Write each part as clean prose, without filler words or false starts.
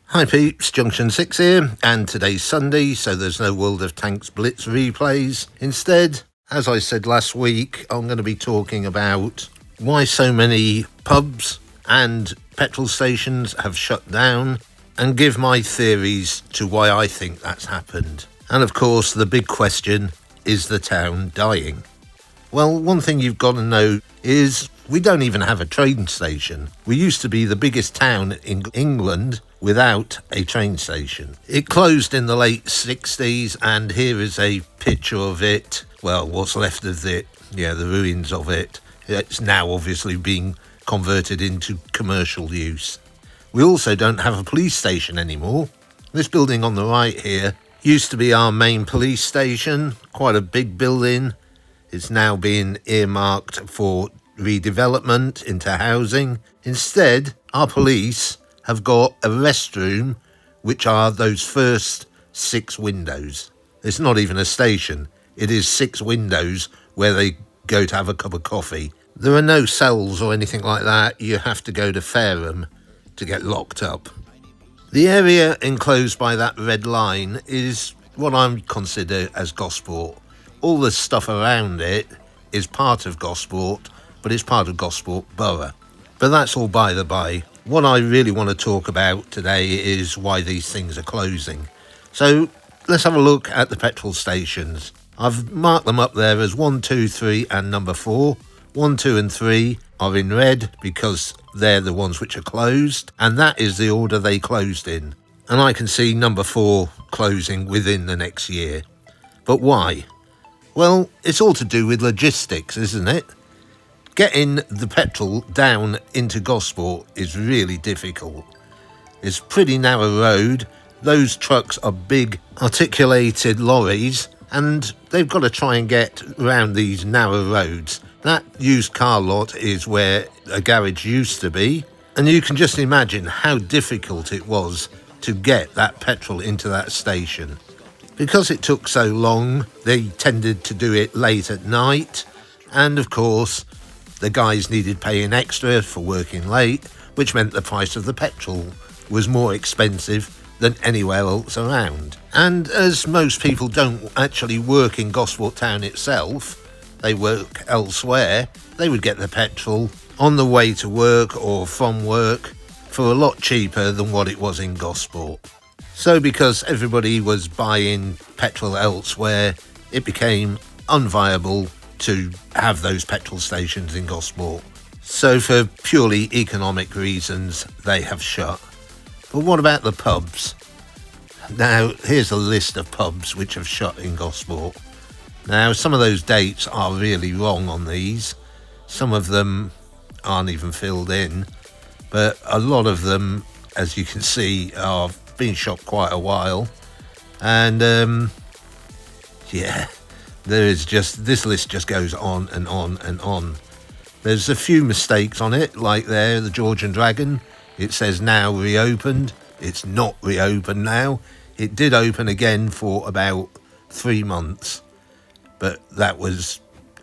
Hi peeps, Junction 6 here, and today's Sunday, so there's no World of Tanks Blitz replays. Instead, as I said last week, I'm going to be talking about why so many pubs and petrol stations have shut down, and give my theories to why I think that's happened. And of course, the big question, is the town dying? Well, one thing you've got to know is we don't even have a train station. We used to be the biggest town in England without a train station. It closed in the late 60s, and here is a picture of it. Well, what's left of it, the ruins of it. It's now obviously being converted into commercial use. We also don't have a police station anymore. This building on the right here used to be our main police station, quite a big building. It's now being earmarked for redevelopment into housing. Instead, our police have got a restroom, which are those first 6 windows. It's not even a station. It is 6 windows where they go to have a cup of coffee. There are no cells or anything like that. You have to go to Fareham to get locked up. The area enclosed by that red line is what I consider as Gosport. All the stuff around it is part of Gosport, but it's part of Gosport Borough. But that's all by the by. What I really want to talk about today is why these things are closing. So let's have a look at the petrol stations. I've marked them up there as 1, 2, 3 and number 4. 1, 2 and 3 are in red because they're the ones which are closed, and that is the order they closed in. And I can see number 4 closing within the next year. But why? Well, it's all to do with logistics, isn't it? Getting the petrol down into Gosport is really difficult. It's a pretty narrow road. Those trucks are big articulated lorries, and they've got to try and get around these narrow roads. That used car lot is where a garage used to be, and you can just imagine how difficult it was to get that petrol into that station. Because it took so long, they tended to do it late at night, and of course, the guys needed paying extra for working late, which meant the price of the petrol was more expensive than anywhere else around. And as most people don't actually work in Gosport town itself, they work elsewhere, they would get the petrol on the way to work or from work for a lot cheaper than what it was in Gosport. So because everybody was buying petrol elsewhere, it became unviable to have those petrol stations in Gosport. So for purely economic reasons, they have shut. But what about the pubs? Now, here's a list of pubs which have shut in Gosport. Now, some of those dates are really wrong on these. Some of them aren't even filled in, but a lot of them, as you can see, are been shot quite a while. And there is just, this list just goes on and on and on. There's a few mistakes on it, like there, the George and Dragon. It says now reopened. It's not reopened now. It did open again for about 3 months, but that was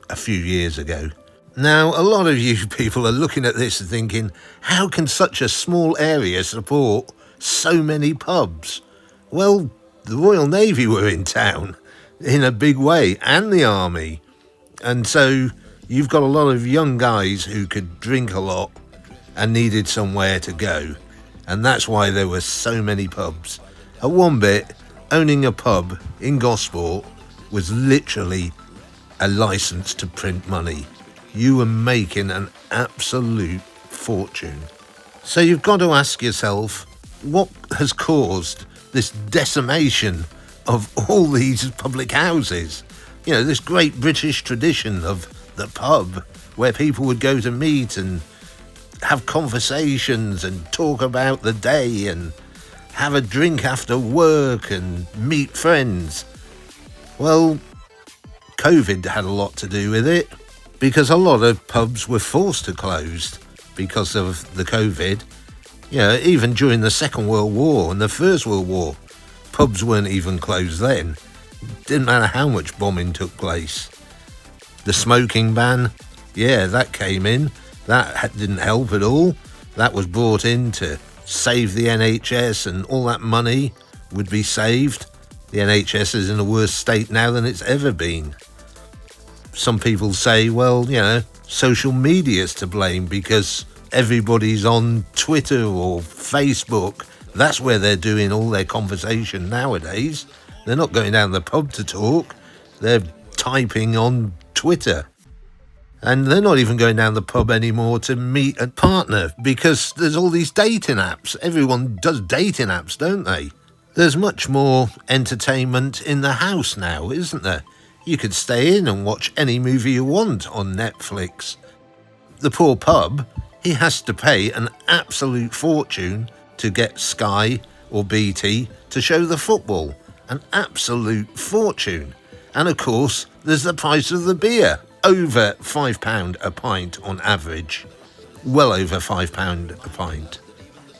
a few years ago. Now, a lot of you people are looking at this and thinking, how can such a small area support so many pubs? Well, the Royal Navy were in town in a big way, and the Army. And so you've got a lot of young guys who could drink a lot and needed somewhere to go. And that's why there were so many pubs. At one bit, owning a pub in Gosport was literally a license to print money. You were making an absolute fortune. So you've got to ask yourself, what has caused this decimation of all these public houses? This great British tradition of the pub where people would go to meet and have conversations and talk about the day and have a drink after work and meet friends. Well, COVID had a lot to do with it, because a lot of pubs were forced to close because of the COVID. Even during the Second World War and the First World War, pubs weren't even closed then. Didn't matter how much bombing took place. The smoking ban, that came in. That didn't help at all. That was brought in to save the NHS and all that money would be saved. The NHS is in a worse state now than it's ever been. Some people say, well, social media's to blame because everybody's on Twitter or Facebook. That's where they're doing all their conversation nowadays. They're not going down the pub to talk. They're typing on Twitter. And they're not even going down the pub anymore to meet a partner because there's all these dating apps. Everyone does dating apps, don't they? There's much more entertainment in the house now, isn't there? You could stay in and watch any movie you want on Netflix. The poor pub, he has to pay an absolute fortune to get Sky or BT to show the football. An absolute fortune. And of course, there's the price of the beer. Over £5 a pint on average. Well over £5 a pint.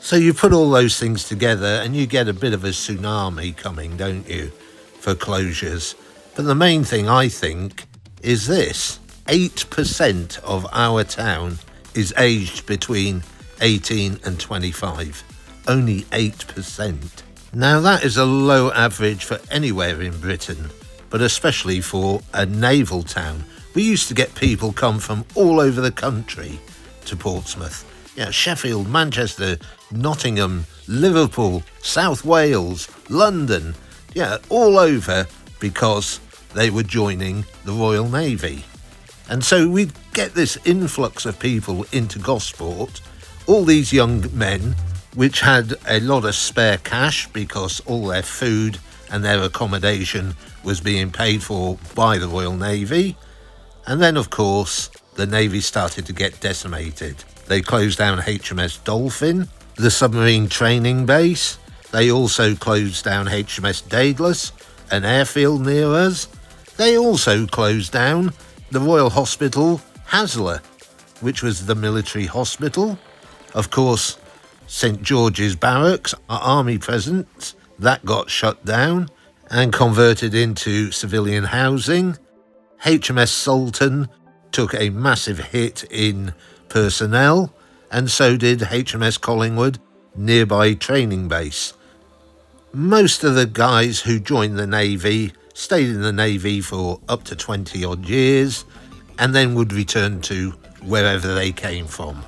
So you put all those things together and you get a bit of a tsunami coming, don't you, for closures. But the main thing, I think, is this. 8% of our town is aged between 18 and 25. Only 8%. Now that is a low average for anywhere in Britain, but especially for a naval town. We used to get people come from all over the country to Portsmouth. Sheffield, Manchester, Nottingham, Liverpool, South Wales, London, all over because they were joining the Royal Navy. And so we'd get this influx of people into Gosport, all these young men, which had a lot of spare cash because all their food and their accommodation was being paid for by the Royal Navy. And then, of course, the Navy started to get decimated. They closed down HMS Dolphin, the submarine training base. They also closed down HMS Daedalus, an airfield near us. They also closed down the Royal Hospital Haslar, which was the military hospital. Of course, St George's Barracks, our army presence, that got shut down and converted into civilian housing. HMS Sultan took a massive hit in personnel, and so did HMS Collingwood, nearby training base. Most of the guys who joined the Navy stayed in the Navy for up to 20 odd years and then would return to wherever they came from.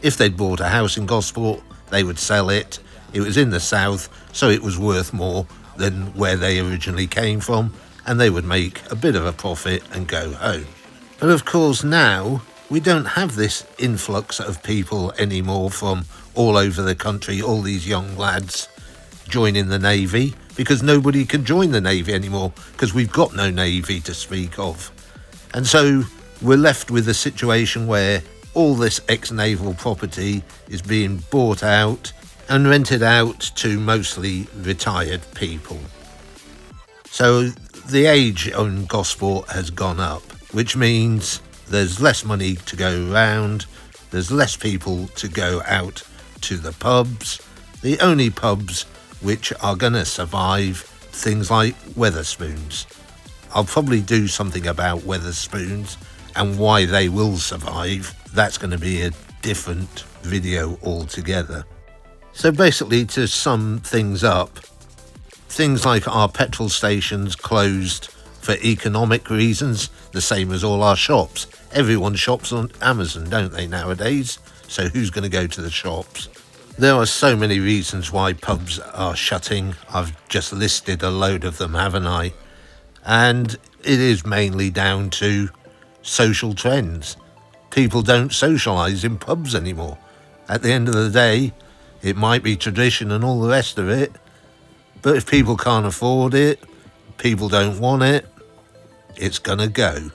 If they'd bought a house in Gosport, they would sell it. It was in the south, so it was worth more than where they originally came from, and they would make a bit of a profit and go home. But of course now, we don't have this influx of people anymore from all over the country, all these young lads joining the Navy, because nobody can join the Navy anymore, because we've got no Navy to speak of. And so we're left with a situation where all this ex-naval property is being bought out and rented out to mostly retired people. So the age on Gosport has gone up, which means there's less money to go around, there's less people to go out to the pubs. The only pubs which are going to survive, things like Wetherspoons. I'll probably do something about Wetherspoons and why they will survive. That's going to be a different video altogether. So basically, to sum things up, things like our petrol stations closed for economic reasons, the same as all our shops. Everyone shops on Amazon, don't they, nowadays? So who's going to go to the shops? There are so many reasons why pubs are shutting. I've just listed a load of them, haven't I? And it is mainly down to social trends. People don't socialise in pubs anymore. At the end of the day, it might be tradition and all the rest of it, but if people can't afford it, people don't want it, it's gonna go.